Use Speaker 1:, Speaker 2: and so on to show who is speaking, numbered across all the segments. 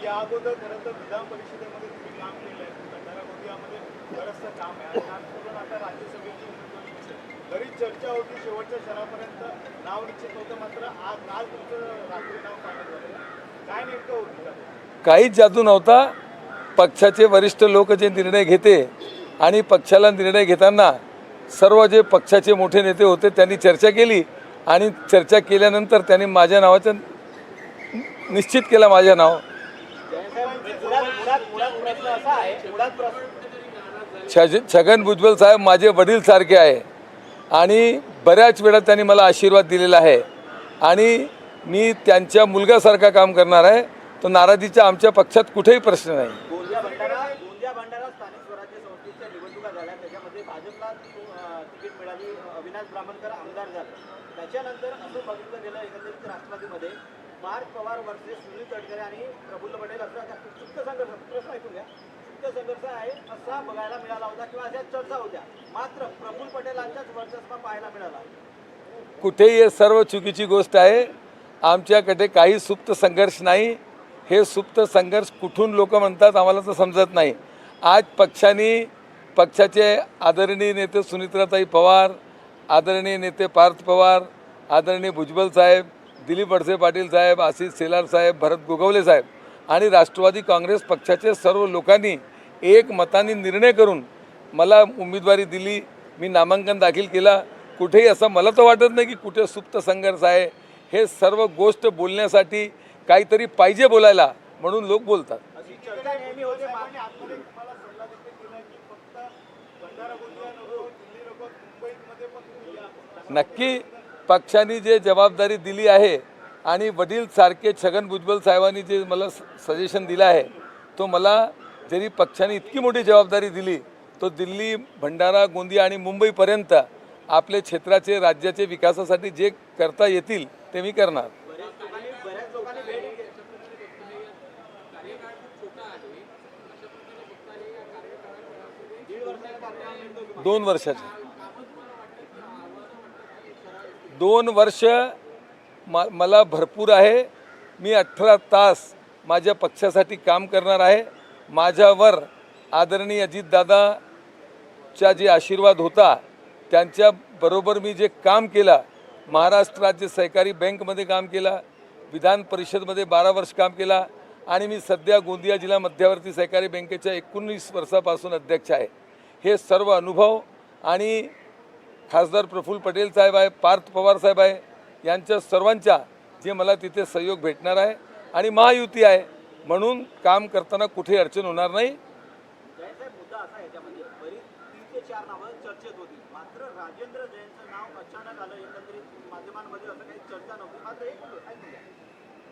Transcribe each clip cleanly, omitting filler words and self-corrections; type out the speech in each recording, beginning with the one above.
Speaker 1: या अगोदर खरं तर विधान परिषदेमध्ये तुम्ही काम केलंय, भंडारा गोंदियामध्ये बरंचसं काम आहे आणि आज सोडून आता राज्यसभेची उमेदवारी दिली. बरीच चर्चा होती, शेवटच्या क्षणापर्यंत नाव निश्चित होतं, मात्र आज काल तुमचं रात्री नाव फायनल झालं. काय नेमकं होतं?
Speaker 2: काहीच जादू नव्हता. पक्षाचे वरिष्ठ लोक जे निर्णय घेते आणि पक्षाला निर्णय घेताना सर्व जे पक्षाचे मोठे नेते होते त्यांनी चर्चा केली आणि चर्चा केल्यानंतर त्यांनी माझ्या नावाचं निश्चित केलं. माझं नाव छगन भुजबळ साहेब माझे वडील सारखे आहे आणि बऱ्याच वेळा त्यांनी मला आशीर्वाद दिलेला आहे आणि मी त्यांच्या मुलगासारखा काम करणार आहे. तो नाराजीचा आमच्या पक्षात कुठेही प्रश्न नाही.
Speaker 3: गोंदिया भंडारा स्थानिक स्वराज्य संस्थेच्या निवडणुका झाल्या, त्याच्यामध्ये भाजपला तिकीट मिळाली, अविनाश ब्राह्मणकर आमदार झाले. त्याच्यानंतर असं बघितलं गेलं एकंदरीत राष्ट्रवादीमध्ये पार्थ पवार वर्सेस सुनील तटकरे आणि प्रफुल्ल पटेल असा सुप्त संघर्ष, प्रश्न ऐकून घ्या, सुप्त संघर्ष आहे असा बघायला मिळाला होता किंवा अशा चर्चा होत्या. मात्र प्रफुल्ल पटेलांच्याच वर्चस्व पाहायला मिळाला.
Speaker 2: कुठेही हे सर्व चुकीची गोष्ट आहे. आमच्याकडे काही सुप्त संघर्ष नाही. हे सुप्त संघर्ष कुठून लोक म्हणतात आम्हाला तर समजत नाही. आज पक्षाचे आदरणीय नेते सुनित्राताई पवार, आदरणीय नेते पार्थ पवार, आदरणीय भुजबळ साहेब, दिलीप वळसे पाटील साहेब, आशिष शेलार साहेब, भरत गोगवले साहेब आणि राष्ट्रवादी काँग्रेस पक्षाचे सर्व लोकांनी एक मताने निर्णय करून मला उमेदवारी दिली. मी नामांकन दाखल केला. कुठेही असं मला तर वाटत नाही की कुठे सुप्त संघर्ष आहे. हे सर्व गोष्ट बोलण्यासाठी काहीतरी पाहिजे बोलायला म्हणून लोक बोलतात.
Speaker 3: अशी चर्चा नेहमी होते.
Speaker 2: नक्की पक्षाने जे जबाबदारी दिली आहे आणि वडील सारखे छगन भुजबळ साहेबांनी जे मला सजेशन दिलं आहे, तो मला जरी पक्षाने इतकी मोठी जबाबदारी दिली तो दिल्ली, भंडारा, गोंदिया आणि मुंबईपर्यंत आपले क्षेत्राचे, राज्याचे विकासासाठी जे करता येतील ते मी करणार. 2 वर्षाचे 2 वर्ष मला भरपूर आहे. मी 18 तास माझ्या पक्षासाठी काम करणार आहे. माझ्यावर आदरणीय अजितदादाचा जे आशीर्वाद होता त्यांच्याबरोबर मी जे काम केलं, महाराष्ट्र राज्य सहकारी बँकमध्ये काम केलं, विधान परिषदमध्ये 12 वर्ष काम केला आणि मी सध्या गोंदिया जिल्हा मध्यवर्ती सहकारी बँकेच्या 19 वर्षापासून अध्यक्ष आहे. हे सर्व अनुभव आणि खासदार प्रफुल्ल पटेल साहेब आहे, पार्थ पवार साहेब आहे, यांच्या सर्वांच्या जे मला तिथे सहयोग भेटणार आहे आणि महायुती आहे म्हणून काम करताना कुठे अडचण होणार नाही.
Speaker 3: मुद्दा असा याच्यामध्ये बरीच 3 ते 4 नावं चर्चेत होती. मात्र राजेंद्र जैनचं नाव अचानक आलं. एकंदरीत माध्यमांमध्ये असं काही चर्चा नव्हती. मात्र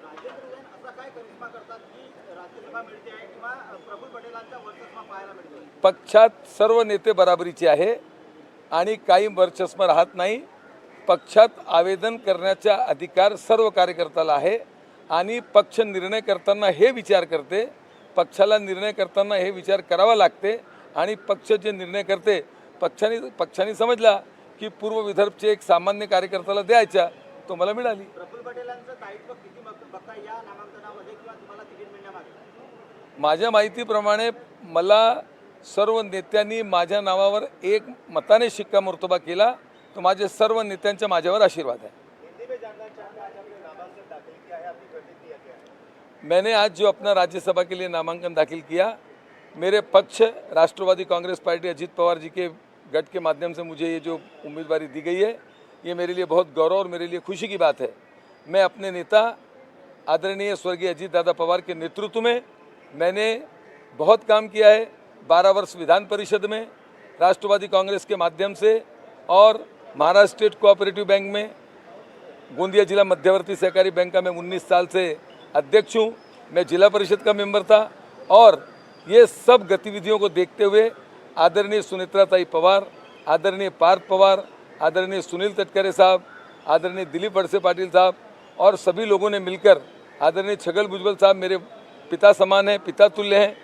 Speaker 3: राजेंद्र जैन असा काय करिश्मा करतात की राज्यसभा मिळते आहे किंवा प्रफुल्ल पटेलांच्या वर्चस्व पाहायला मिळते?
Speaker 2: पक्षात सर्व नेते बराबरीचे आहे आणि काही वर्चस्व राहत नाही. पक्षात आवेदन करण्याचा अधिकार सर्व कार्यकर्त्याला आहे आणि पक्ष निर्णय करताना हे विचार करते, पक्षाला निर्णय करताना हे विचार करावा लागते आणि पक्ष जे निर्णय करते पक्षाने समजला की पूर्व विदर्भचे एक सामान्य कार्यकर्त्याला द्यायचा, तो मला मिळाली.
Speaker 3: प्रफुल्ल पटेलांचं दायित्व किती बघता या नामांकनामध्ये किंवा तुम्हाला तिकीट मिळण्यामागे?
Speaker 2: माझ्या माहितीप्रमाणे मला सर्व नेत्यांनी माझ्या नावावर एक मताने शिक्कामोर्तबा केला. तो माझे सर्व नेत्यांचा माझ्यावर आशीर्वाद है. मैंने आज जो अपना राज्यसभा के लिए नामांकन दाखिल किया, मेरे पक्ष राष्ट्रवादी कांग्रेस पार्टी अजीत पवार जी के गठ के माध्यम से मुझे ये जो उम्मीदवारी दी गई है, ये मेरे लिए बहुत गौरव और मेरे लिए खुशी की बात है. मैं अपने नेता आदरणीय स्वर्गीय अजीत दादा पवार के नेतृत्व में मैंने बहुत काम किया है. 12 वर्ष विधान परिषद में राष्ट्रवादी कांग्रेस के माध्यम से और महाराष्ट्र स्टेट कोऑपरेटिव बैंक में, गोंदिया जिला मध्यवर्ती सहकारी बैंक का मैं 19 साल से अध्यक्ष हूँ. मैं जिला परिषद का मेंबर था और ये सब गतिविधियों को देखते हुए आदरणीय सुनित्राताई पवार, आदरणीय पार्थ पवार, आदरणीय सुनील तटकरे साहब, आदरणीय दिलीप वळसे पाटिल साहब और सभी लोगों ने मिलकर, आदरणीय छगन भुजबल साहब मेरे पिता समान हैं, पिता तुल्य हैं,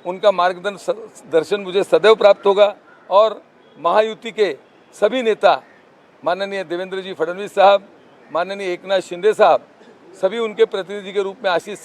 Speaker 2: उनका मार्गदर्शन मुझे सदैव प्राप्त होगा. और महायुति के सभी नेता माननीय देवेंद्र जी फडणवीस साहब, माननीय एकनाथ शिंदे साहब, सभी उनके प्रतिनिधि के रूप में आशीष